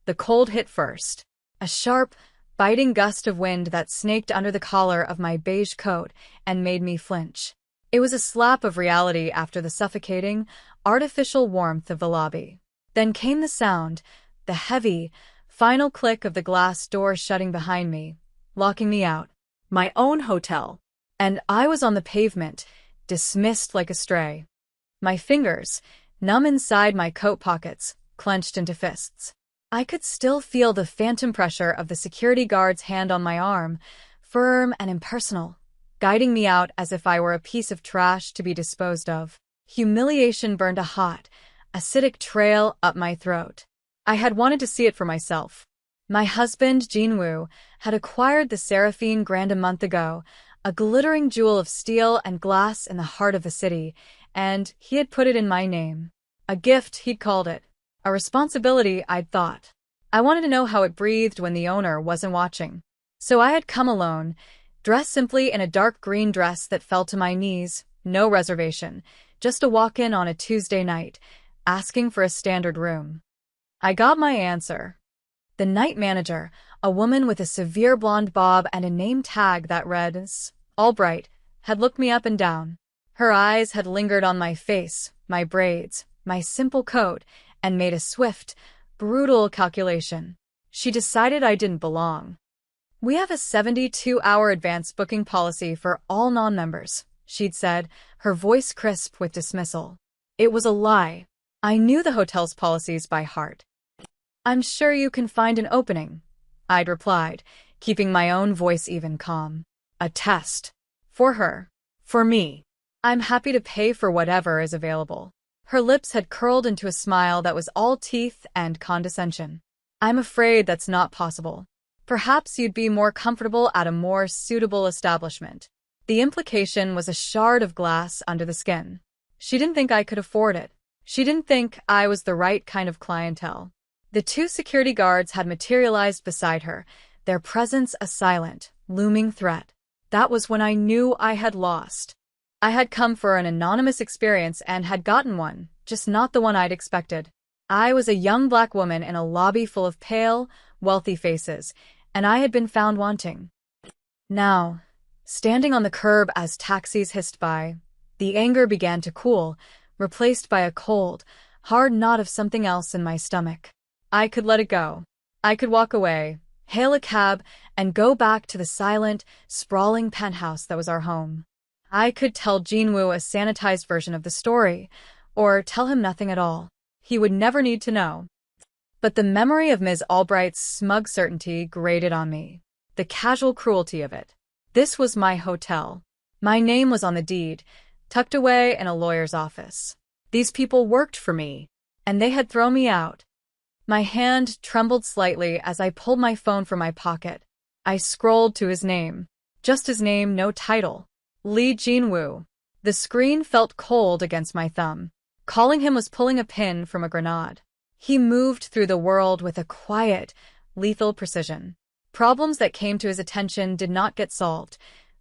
The cold hit first. A sharp, biting gust of wind that snaked under the collar of my beige coat and made me flinch. It was a slap of reality after the suffocating, artificial warmth of the lobby. Then came the sound, the heavy, final click of the glass door shutting behind me, locking me out. My own hotel. And I was on the pavement, dismissed like a stray. My fingers, numb inside my coat pockets, clenched into fists. I could still feel the phantom pressure of the security guard's hand on my arm, firm and impersonal, guiding me out as if I were a piece of trash to be disposed of. Humiliation burned a hot, acidic trail up my throat. I had wanted to see it for myself. My husband, Jinwoo, had acquired the Seraphine Grand a month ago, a glittering jewel of steel and glass in the heart of the city, and he had put it in my name. A gift, he'd called it. A responsibility, I'd thought. I wanted to know how it breathed when the owner wasn't watching. So I had come alone, dressed simply in a dark green dress that fell to my knees, no reservation, just a walk-in on a Tuesday night, asking for a standard room. I got my answer. The night manager, a woman with a severe blonde bob and a name tag that read Albright, had looked me up and down. Her eyes had lingered on my face, my braids, my simple coat, and made a swift, brutal calculation. She decided I didn't belong. "We have a 72-hour advance booking policy for all non-members," she'd said, her voice crisp with dismissal. It was a lie. I knew the hotel's policies by heart. "I'm sure you can find an opening," I'd replied, keeping my own voice even calm. "A test. For her. For me. I'm happy to pay for whatever is available." Her lips had curled into a smile that was all teeth and condescension. "I'm afraid that's not possible. Perhaps you'd be more comfortable at a more suitable establishment." The implication was a shard of glass under the skin. She didn't think I could afford it. She didn't think I was the right kind of clientele. The two security guards had materialized beside her, their presence a silent, looming threat. That was when I knew I had lost. I had come for an anonymous experience and had gotten one, just not the one I'd expected. I was a young black woman in a lobby full of pale, wealthy faces, and I had been found wanting. Now, standing on the curb as taxis hissed by, the anger began to cool, replaced by a cold, hard knot of something else in my stomach. I could let it go. I could walk away, hail a cab, and go back to the silent, sprawling penthouse that was our home. I could tell Jinwoo a sanitized version of the story, or tell him nothing at all. He would never need to know. But the memory of Ms. Albright's smug certainty grated on me. The casual cruelty of it. This was my hotel. My name was on the deed, tucked away in a lawyer's office. These people worked for me, and they had thrown me out. My hand trembled slightly as I pulled my phone from my pocket. I scrolled to his name. Just his name, no title. Lee Jinwoo. The screen felt cold against my thumb. Calling him was pulling a pin from a grenade. He moved through the world with a quiet, lethal precision. Problems that came to his attention did not get solved.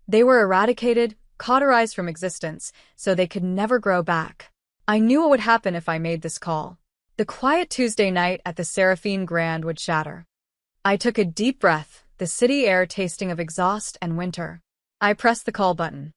They were eradicated, cauterized from existence, so they could never grow back. I knew what would happen if I made this call. The quiet Tuesday night at the Seraphine Grand would shatter. I took a deep breath, the city air tasting of exhaust and winter. I pressed the call button.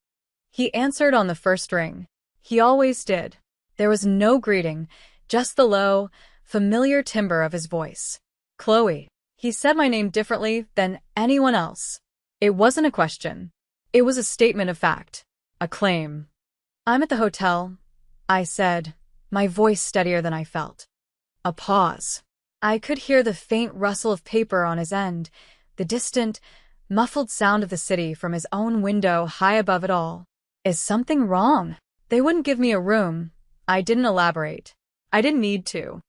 He answered on the first ring. He always did. There was no greeting, just the low, familiar timbre of his voice. "Chloe." He said my name differently than anyone else. It wasn't a question. It was a statement of fact. A claim. "I'm at the hotel," I said, my voice steadier than I felt. A pause. I could hear the faint rustle of paper on his end, the distant, muffled sound of the city from his own window high above it all. Is something wrong? They wouldn't give me a room. I didn't elaborate. I didn't need to.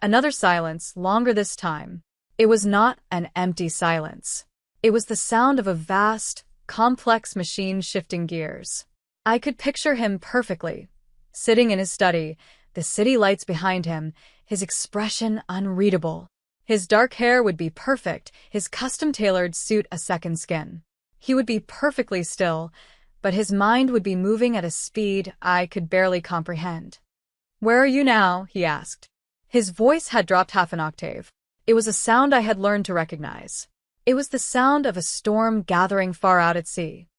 Another silence, longer this time. It was not an empty silence. It was the sound of a vast, complex machine shifting gears. I could picture him perfectly, sitting in his study, the city lights behind him, his expression unreadable. His dark hair would be perfect, his custom-tailored suit a second skin. He would be perfectly still, but his mind would be moving at a speed I could barely comprehend. "Where are you now?" he asked. His voice had dropped half an octave. It was a sound I had learned to recognize. It was the sound of a storm gathering far out at sea.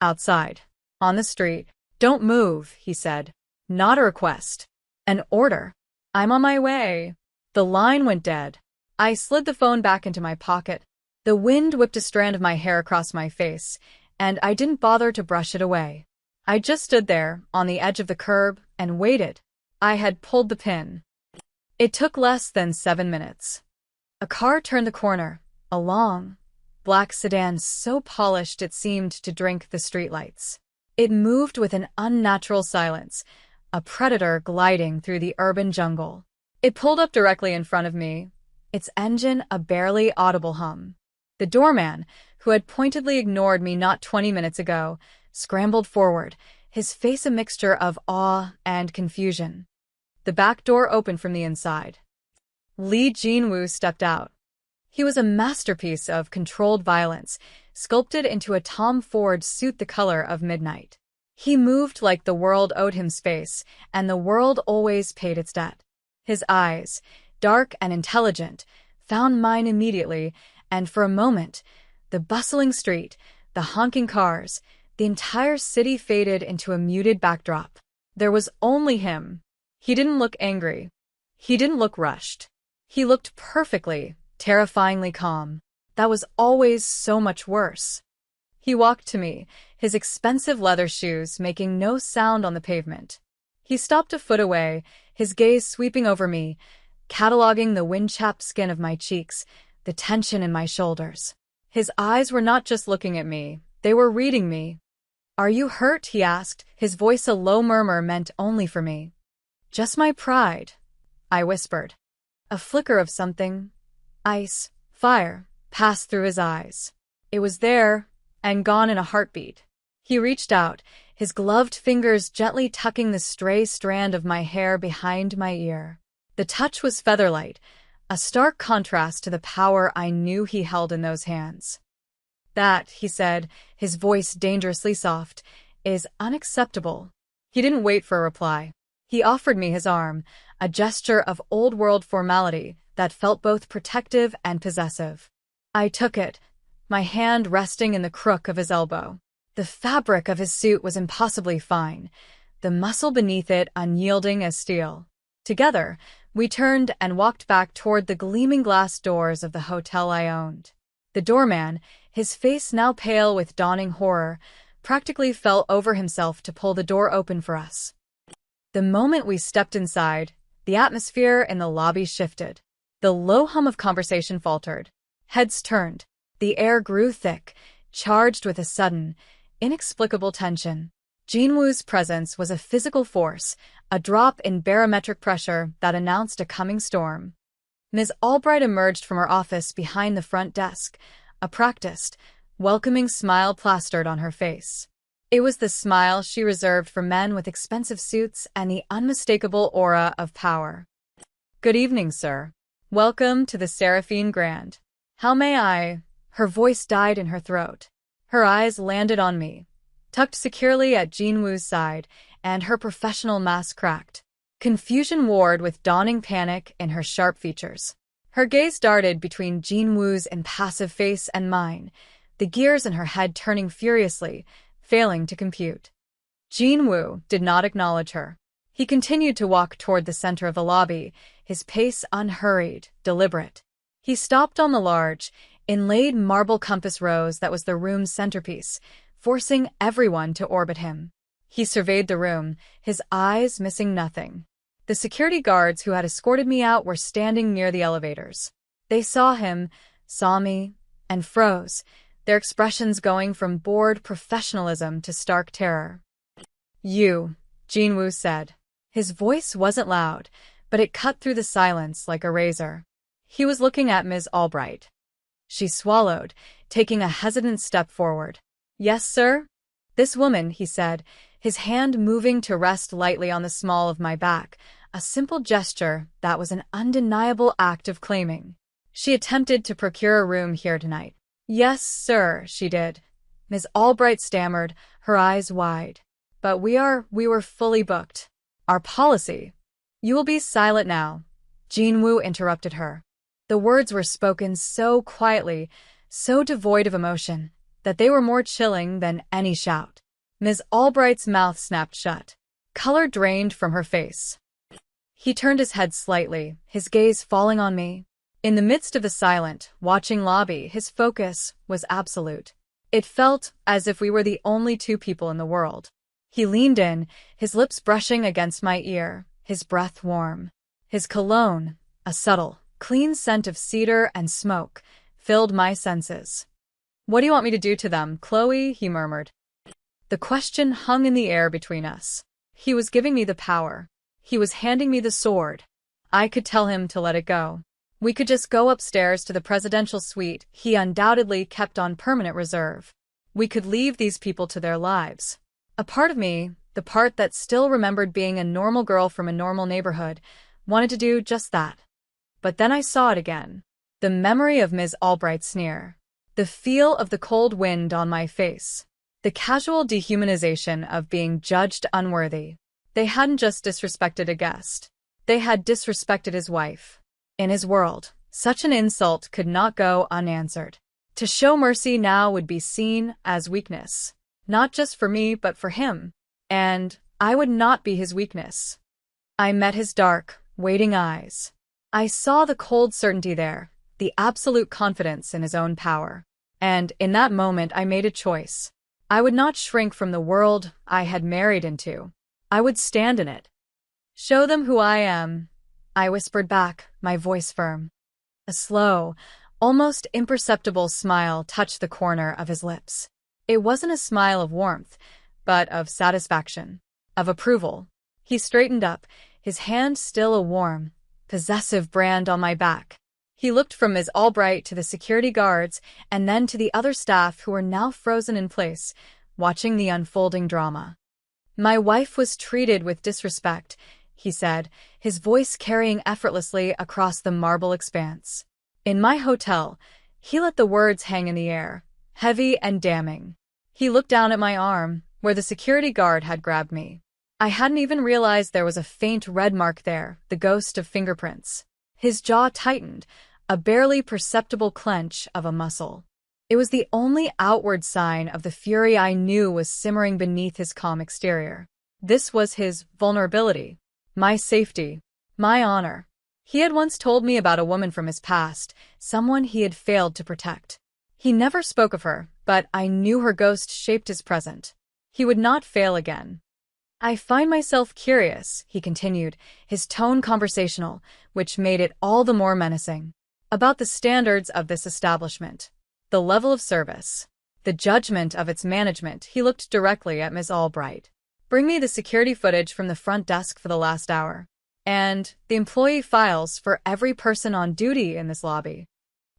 Outside, on the street. "Don't move," he said. "Not a request. An order." "I'm on my way." The line went dead. I slid the phone back into my pocket. The wind whipped a strand of my hair across my face, and I didn't bother to brush it away. I just stood there, on the edge of the curb, and waited. I had pulled the pin. It took less than 7 minutes. A car turned the corner, a long, black sedan so polished it seemed to drink the streetlights. It moved with an unnatural silence, a predator gliding through the urban jungle. It pulled up directly in front of me, its engine a barely audible hum. The doorman, who had pointedly ignored me not 20 minutes ago, scrambled forward, his face a mixture of awe and confusion. The back door opened from the inside. Lee Jin-woo stepped out. He was a masterpiece of controlled violence, sculpted into a Tom Ford suit the color of midnight. He moved like the world owed him space, and the world always paid its debt. His eyes, dark and intelligent, found mine immediately, and for a moment, the bustling street, the honking cars, the entire city faded into a muted backdrop. There was only him. He didn't look angry. He didn't look rushed. He looked perfectly, terrifyingly calm. That was always so much worse. He walked to me, his expensive leather shoes making no sound on the pavement. He stopped a foot away, his gaze sweeping over me, cataloging the wind-chapped skin of my cheeks, the tension in my shoulders. His eyes were not just looking at me, they were reading me. "Are you hurt?" he asked, his voice a low murmur meant only for me. "Just my pride," I whispered. A flicker of something, ice, fire, passed through his eyes. It was there, and gone in a heartbeat. He reached out, his gloved fingers gently tucking the stray strand of my hair behind my ear. The touch was featherlight, a stark contrast to the power I knew he held in those hands. "That," he said, his voice dangerously soft, "is unacceptable." He didn't wait for a reply. He offered me his arm, a gesture of old-world formality that felt both protective and possessive. I took it, my hand resting in the crook of his elbow. The fabric of his suit was impossibly fine, the muscle beneath it unyielding as steel. Together, we turned and walked back toward the gleaming glass doors of the hotel I owned. The doorman, his face now pale with dawning horror, practically fell over himself to pull the door open for us. The moment we stepped inside, the atmosphere in the lobby shifted. The low hum of conversation faltered. Heads turned. The air grew thick, charged with a sudden, inexplicable tension. Jin-woo's presence was a physical force, a drop in barometric pressure that announced a coming storm. Ms. Albright emerged from her office behind the front desk, a practiced, welcoming smile plastered on her face. It was the smile she reserved for men with expensive suits and the unmistakable aura of power. "Good evening, sir. Welcome to the Seraphine Grand. How may I—" Her voice died in her throat. Her eyes landed on me, tucked securely at Jin-woo's side, and her professional mask cracked. Confusion warred with dawning panic in her sharp features. Her gaze darted between Jin-woo's impassive face and mine, the gears in her head turning furiously, failing to compute. Jin-woo did not acknowledge her. He continued to walk toward the center of the lobby, his pace unhurried, deliberate. He stopped on the large, inlaid marble compass rose that was the room's centerpiece, forcing everyone to orbit him. He surveyed the room, his eyes missing nothing. The security guards who had escorted me out were standing near the elevators. They saw him, saw me, and froze, their expressions going from bored professionalism to stark terror. "You," Jin-woo said. His voice wasn't loud, but it cut through the silence like a razor. He was looking at Ms. Albright. She swallowed, taking a hesitant step forward. "Yes, sir?" "This woman," he said, his hand moving to rest lightly on the small of my back, a simple gesture that was an undeniable act of claiming. "She attempted to procure a room here tonight." "Yes, sir, she did," Ms. Albright stammered, her eyes wide. "But we were fully booked. Our policy—" "You will be silent now," Jin-woo interrupted her. The words were spoken so quietly, so devoid of emotion, that they were more chilling than any shout. Ms. Albright's mouth snapped shut. Color drained from her face. He turned his head slightly, his gaze falling on me. In the midst of the silent, watching lobby, his focus was absolute. It felt as if we were the only two people in the world. He leaned in, his lips brushing against my ear, his breath warm. His cologne, a subtle, clean scent of cedar and smoke, filled my senses. "What do you want me to do to them, Chloe?" he murmured. The question hung in the air between us. He was giving me the power. He was handing me the sword. I could tell him to let it go. We could just go upstairs to the presidential suite he undoubtedly kept on permanent reserve. We could leave these people to their lives. A part of me, the part that still remembered being a normal girl from a normal neighborhood, wanted to do just that. But then I saw it again. The memory of Ms. Albright's sneer. The feel of the cold wind on my face. The casual dehumanization of being judged unworthy. They hadn't just disrespected a guest. They had disrespected his wife. In his world, such an insult could not go unanswered. To show mercy now would be seen as weakness. Not just for me, but for him. And I would not be his weakness. I met his dark, waiting eyes. I saw the cold certainty there, the absolute confidence in his own power. And in that moment I made a choice. I would not shrink from the world I had married into. I would stand in it. "Show them who I am," I whispered back, my voice firm. A slow, almost imperceptible smile touched the corner of his lips. It wasn't a smile of warmth, but of satisfaction, of approval. He straightened up, his hand still a warm, possessive brand on my back. He looked from Ms. Albright to the security guards and then to the other staff who were now frozen in place, watching the unfolding drama. "My wife was treated with disrespect," he said, his voice carrying effortlessly across the marble expanse. "In my hotel," he let the words hang in the air, heavy and damning. He looked down at my arm, where the security guard had grabbed me. I hadn't even realized there was a faint red mark there, the ghost of fingerprints. His jaw tightened, a barely perceptible clench of a muscle. It was the only outward sign of the fury I knew was simmering beneath his calm exterior. This was his vulnerability, my safety, my honor. He had once told me about a woman from his past, someone he had failed to protect. He never spoke of her, but I knew her ghost shaped his present. He would not fail again. "I find myself curious," he continued, his tone conversational, which made it all the more menacing, "about the standards of this establishment, the level of service, the judgment of its management." He looked directly at Ms. Albright. "Bring me the security footage from the front desk for the last hour, and the employee files for every person on duty in this lobby."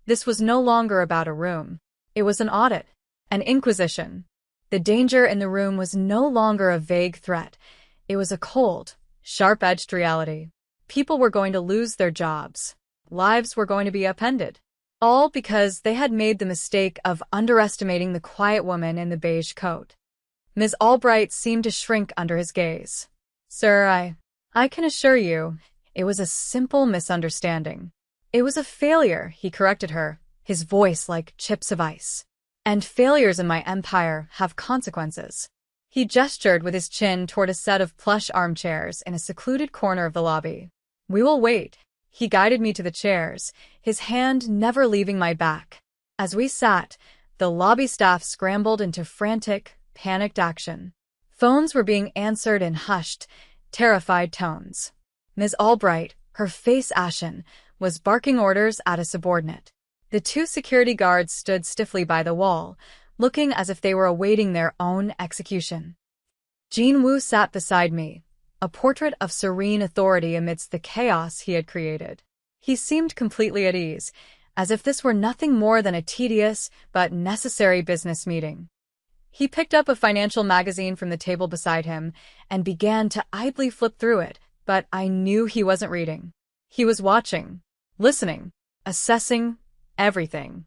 This was no longer about a room. It was an audit, an inquisition. The danger in the room was no longer a vague threat. It was a cold, sharp-edged reality. People were going to lose their jobs. Lives were going to be upended. All because they had made the mistake of underestimating the quiet woman in the beige coat. Ms. Albright seemed to shrink under his gaze. "Sir, I can assure you, it was a simple misunderstanding." "It was a failure," he corrected her, his voice like chips of ice. "And failures in my empire have consequences." He gestured with his chin toward a set of plush armchairs in a secluded corner of the lobby. "We will wait." He guided me to the chairs, his hand never leaving my back. As we sat, the lobby staff scrambled into frantic, panicked action. Phones were being answered in hushed, terrified tones. Ms. Albright, her face ashen, was barking orders at a subordinate. The two security guards stood stiffly by the wall, looking as if they were awaiting their own execution. Jean Woo sat beside me, a portrait of serene authority amidst the chaos he had created. He seemed completely at ease, as if this were nothing more than a tedious but necessary business meeting. He picked up a financial magazine from the table beside him and began to idly flip through it, but I knew he wasn't reading. He was watching, listening, assessing everything.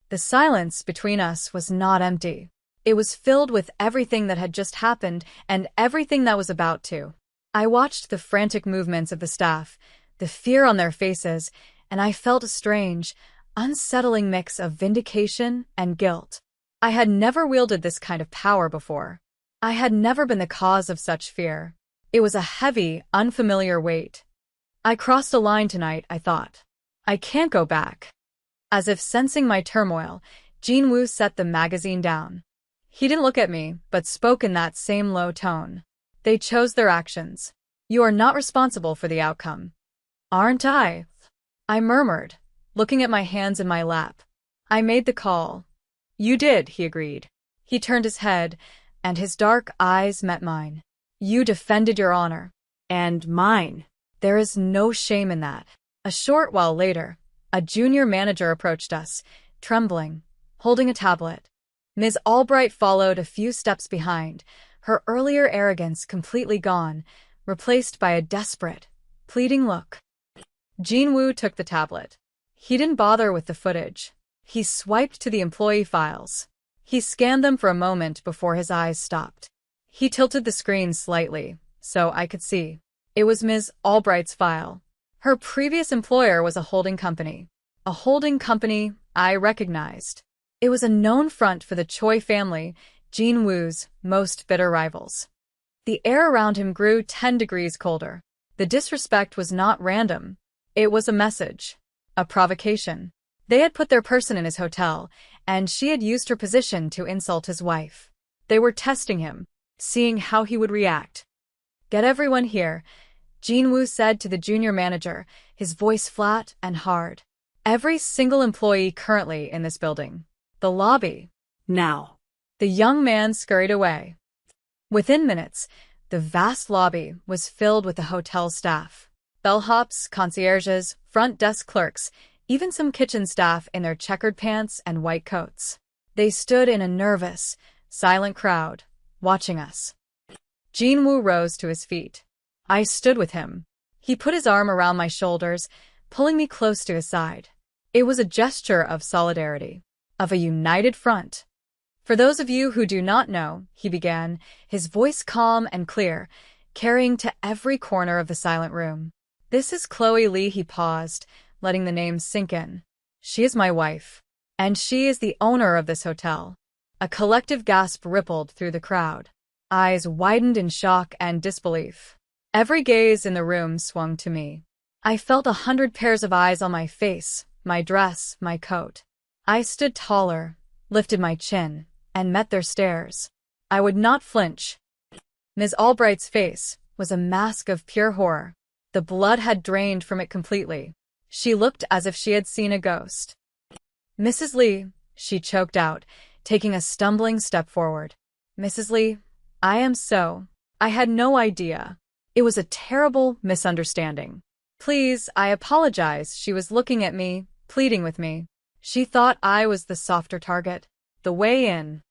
The silence between us was not empty. It was filled with everything that had just happened and everything that was about to. I watched the frantic movements of the staff, the fear on their faces, and I felt a strange, unsettling mix of vindication and guilt. I had never wielded this kind of power before. I had never been the cause of such fear. It was a heavy, unfamiliar weight. I crossed a line tonight, I thought. I can't go back. As if sensing my turmoil, Jin-woo set the magazine down. He didn't look at me, but spoke in that same low tone. They chose their actions. You are not responsible for the outcome. Aren't I? I murmured, looking at my hands in my lap. I made the call. You did, he agreed. He turned his head, and his dark eyes met mine. You defended your honor. And mine. There is no shame in that. A short while later, a junior manager approached us, trembling, holding a tablet. Ms. Albright followed a few steps behind, her earlier arrogance completely gone, replaced by a desperate, pleading look. Jin-woo took the tablet. He didn't bother with the footage. He swiped to the employee files. He scanned them for a moment before his eyes stopped. He tilted the screen slightly, so I could see. It was Ms. Albright's file. Her previous employer was a holding company. A holding company I recognized. It was a known front for the Choi family, Jin-woo's most bitter rivals. The air around him grew 10 degrees colder. The disrespect was not random. It was a message. A provocation. They had put their person in his hotel, and she had used her position to insult his wife. They were testing him, seeing how he would react. Get everyone here, Jin-woo said to the junior manager, his voice flat and hard. Every single employee currently in this building. The lobby. Now. The young man scurried away. Within minutes, the vast lobby was filled with the hotel staff. Bellhops, concierges, front desk clerks, even some kitchen staff in their checkered pants and white coats. They stood in a nervous, silent crowd, watching us. Jin-woo rose to his feet. I stood with him. He put his arm around my shoulders, pulling me close to his side. It was a gesture of solidarity, of a united front. For those of you who do not know, he began, his voice calm and clear, carrying to every corner of the silent room. This is Chloe Lee, he paused, letting the name sink in. She is my wife, and she is the owner of this hotel. A collective gasp rippled through the crowd. Eyes widened in shock and disbelief. Every gaze in the room swung to me. I felt 100 pairs of eyes on my face, my dress, my coat. I stood taller, lifted my chin, and met their stares. I would not flinch. Ms. Albright's face was a mask of pure horror. The blood had drained from it completely. She looked as if she had seen a ghost. Mrs. Lee, she choked out, taking a stumbling step forward. Mrs. Lee, I had no idea. It was a terrible misunderstanding. Please, I apologize. She was looking at me, pleading with me. She thought I was the softer target, the way in.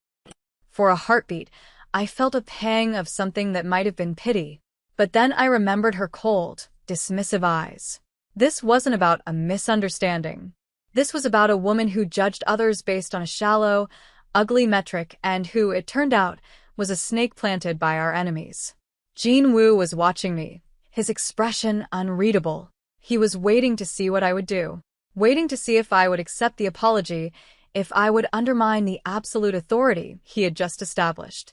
For a heartbeat, I felt a pang of something that might have been pity. But then I remembered her cold, dismissive eyes. This wasn't about a misunderstanding. This was about a woman who judged others based on a shallow, ugly metric and who, it turned out, was a snake planted by our enemies. Jin-woo was watching me, his expression unreadable. He was waiting to see what I would do, waiting to see if I would accept the apology, if I would undermine the absolute authority he had just established.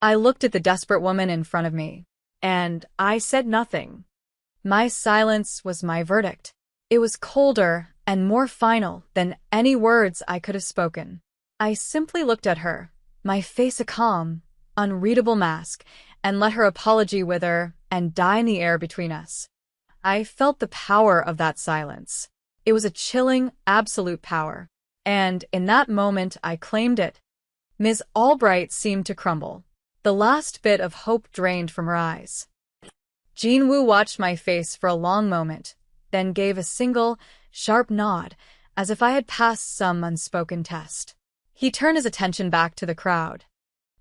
I looked at the desperate woman in front of me, and I said nothing. My silence was my verdict. It was colder and more final than any words I could have spoken. I simply looked at her, my face a calm, unreadable mask, and let her apology wither and die in the air between us. I felt the power of that silence. It was a chilling, absolute power. And in that moment I claimed it. Ms. Albright seemed to crumble. The last bit of hope drained from her eyes. Jin-woo watched my face for a long moment, then gave a single, sharp nod, as if I had passed some unspoken test. He turned his attention back to the crowd.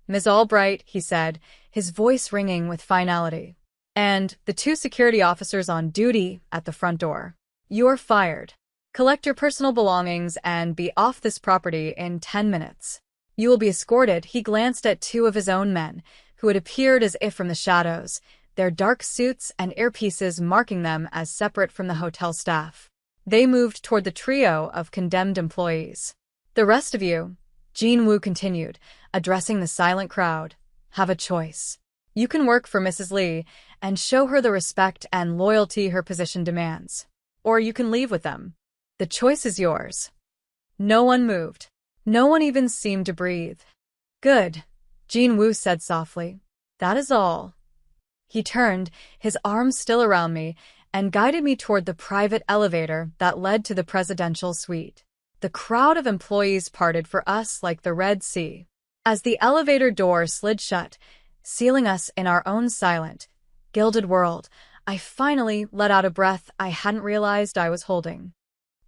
Ms. Albright, he said, his voice ringing with finality. And the 2 security officers on duty at the front door. You're fired. Collect your personal belongings and be off this property in 10 minutes. You will be escorted. He glanced at 2 of his own men, who had appeared as if from the shadows, their dark suits and earpieces marking them as separate from the hotel staff. They moved toward the trio of condemned employees. The rest of you, Jin-woo continued, addressing the silent crowd, have a choice. You can work for Mrs. Lee and show her the respect and loyalty her position demands. Or you can leave with them. The choice is yours. No one moved. No one even seemed to breathe. Good, Jin-woo said softly. That is all. He turned, his arms still around me, and guided me toward the private elevator that led to the presidential suite. The crowd of employees parted for us like the Red Sea. As the elevator door slid shut, sealing us in our own silent, gilded world, I finally let out a breath I hadn't realized I was holding.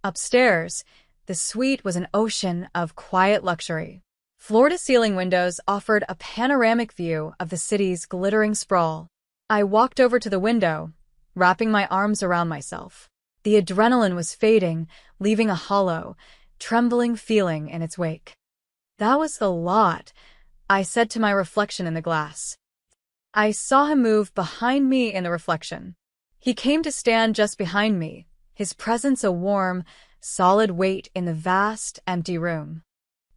Upstairs, the suite was an ocean of quiet luxury. Floor-to-ceiling windows offered a panoramic view of the city's glittering sprawl. I walked over to the window, wrapping my arms around myself. The adrenaline was fading, leaving a hollow, trembling feeling in its wake. That was a lot, I said to my reflection in the glass. I saw him move behind me in the reflection. He came to stand just behind me, his presence a warm, solid weight in the vast, empty room.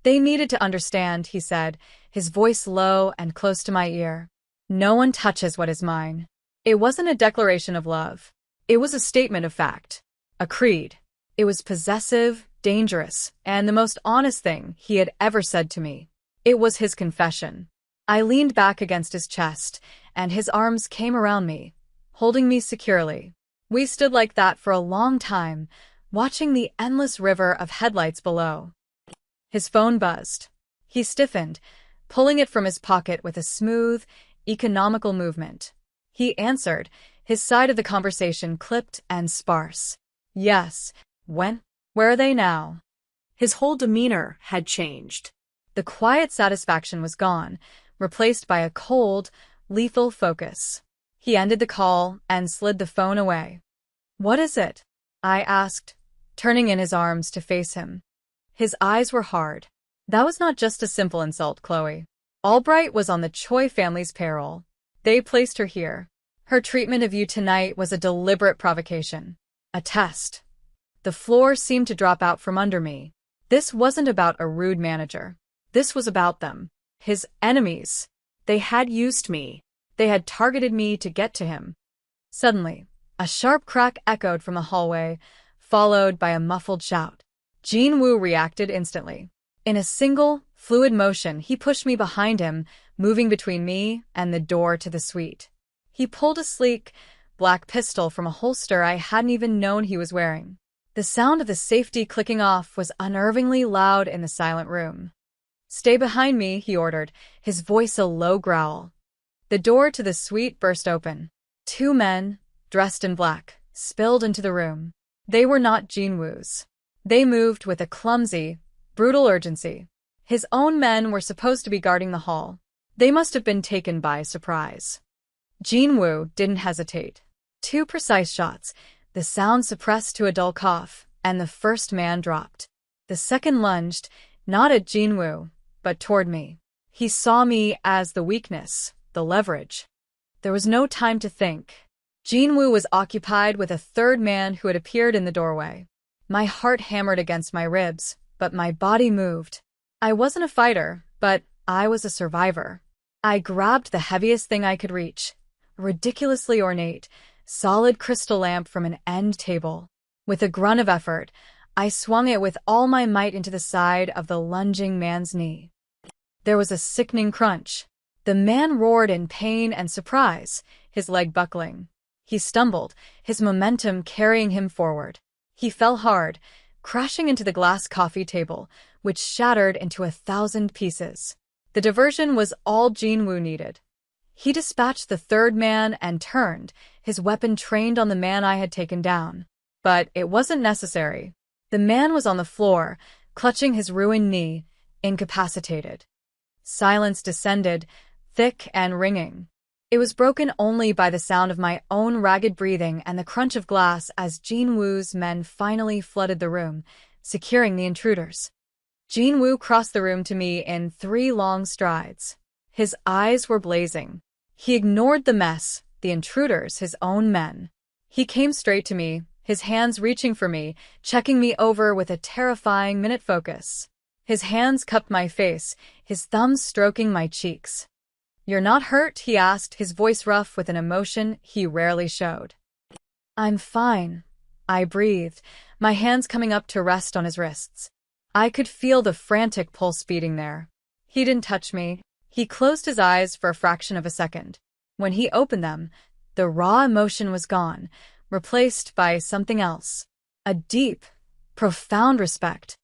They needed to understand, he said, his voice low and close to my ear. No one touches what is mine. It wasn't a declaration of love. It was a statement of fact. A creed. It was possessive, dangerous, and the most honest thing he had ever said to me. It was his confession. I leaned back against his chest, and his arms came around me, holding me securely. We stood like that for a long time, watching the endless river of headlights below. His phone buzzed. He stiffened, pulling it from his pocket with a smooth, economical movement. He answered, his side of the conversation clipped and sparse. Yes. When? Where are they now? His whole demeanor had changed. The quiet satisfaction was gone, replaced by a cold, lethal focus. He ended the call and slid the phone away. What is it? I asked, turning in his arms to face him. His eyes were hard. That was not just a simple insult, Chloe. Albright was on the Choi family's payroll. They placed her here. Her treatment of you tonight was a deliberate provocation. A test. The floor seemed to drop out from under me. This wasn't about a rude manager. This was about them. His enemies. They had used me. They had targeted me to get to him. Suddenly, a sharp crack echoed from the hallway, followed by a muffled shout. Jin-woo reacted instantly. In a single, fluid motion, he pushed me behind him, moving between me and the door to the suite. He pulled a sleek, black pistol from a holster I hadn't even known he was wearing. The sound of the safety clicking off was unnervingly loud in the silent room. Stay behind me, he ordered, his voice a low growl. The door to the suite burst open. Two men, dressed in black, spilled into the room. They were not Jin-woo's. They moved with a clumsy, brutal urgency. His own men were supposed to be guarding the hall. They must have been taken by surprise. Jin-woo didn't hesitate. 2 precise shots, the sound suppressed to a dull cough, and the first man dropped. The second lunged, not at Jin-woo, but toward me. He saw me as the weakness, the leverage. There was no time to think. Jin-woo was occupied with a third man who had appeared in the doorway. My heart hammered against my ribs, but my body moved. I wasn't a fighter, but I was a survivor. I grabbed the heaviest thing I could reach, a ridiculously ornate, solid crystal lamp from an end table. With a grunt of effort, I swung it with all my might into the side of the lunging man's knee. There was a sickening crunch. The man roared in pain and surprise, his leg buckling. He stumbled, his momentum carrying him forward. He fell hard, crashing into the glass coffee table, which shattered into 1,000 pieces. The diversion was all Jin-woo needed. He dispatched the third man and turned, his weapon trained on the man I had taken down. But it wasn't necessary. The man was on the floor, clutching his ruined knee, incapacitated. Silence descended, thick and ringing. It was broken only by the sound of my own ragged breathing and the crunch of glass as Jin-woo's men finally flooded the room, securing the intruders. Jin-woo crossed the room to me in 3 long strides. His eyes were blazing. He ignored the mess, the intruders, his own men. He came straight to me, his hands reaching for me, checking me over with a terrifying minute focus. His hands cupped my face, his thumbs stroking my cheeks. "You're not hurt?" he asked, his voice rough with an emotion he rarely showed. "I'm fine," I breathed, my hands coming up to rest on his wrists. I could feel the frantic pulse beating there. He didn't touch me. He closed his eyes for a fraction of a second. When he opened them, the raw emotion was gone, replaced by something else. A deep, profound respect.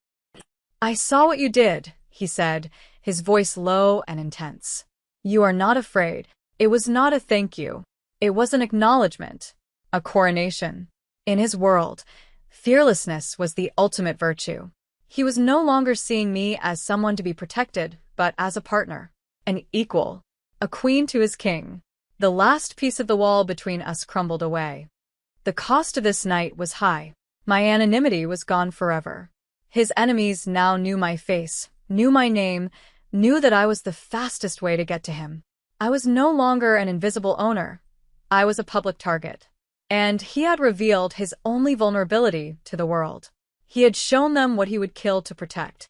"I saw what you did," he said, his voice low and intense. "You are not afraid." It was not a thank you. It was an acknowledgement, a coronation. In his world, fearlessness was the ultimate virtue. He was no longer seeing me as someone to be protected, but as a partner, an equal, a queen to his king. The last piece of the wall between us crumbled away. The cost of this night was high. My anonymity was gone forever. His enemies now knew my face, knew my name, knew that I was the fastest way to get to him. I was no longer an invisible owner. I was a public target. And he had revealed his only vulnerability to the world. He had shown them what he would kill to protect.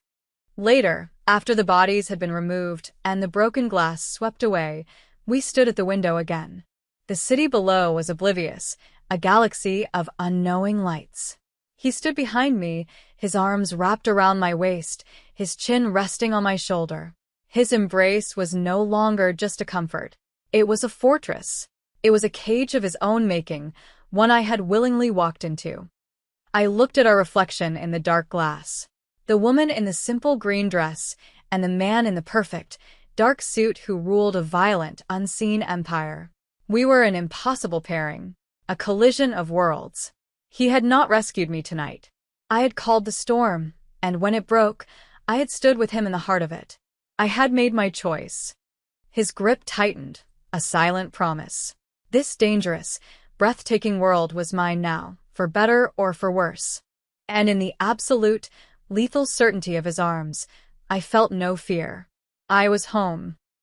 Later, after the bodies had been removed and the broken glass swept away, we stood at the window again. The city below was oblivious, a galaxy of unknowing lights. He stood behind me, his arms wrapped around my waist, his chin resting on my shoulder. His embrace was no longer just a comfort. It was a fortress. It was a cage of his own making, one I had willingly walked into. I looked at our reflection in the dark glass. The woman in the simple green dress, and the man in the perfect, dark suit who ruled a violent, unseen empire. We were an impossible pairing, a collision of worlds. He had not rescued me tonight. I had called the storm, and when it broke, I had stood with him in the heart of it. I had made my choice. His grip tightened, a silent promise. This dangerous, breathtaking world was mine now, for better or for worse. And in the absolute, lethal certainty of his arms, I felt no fear. I was home.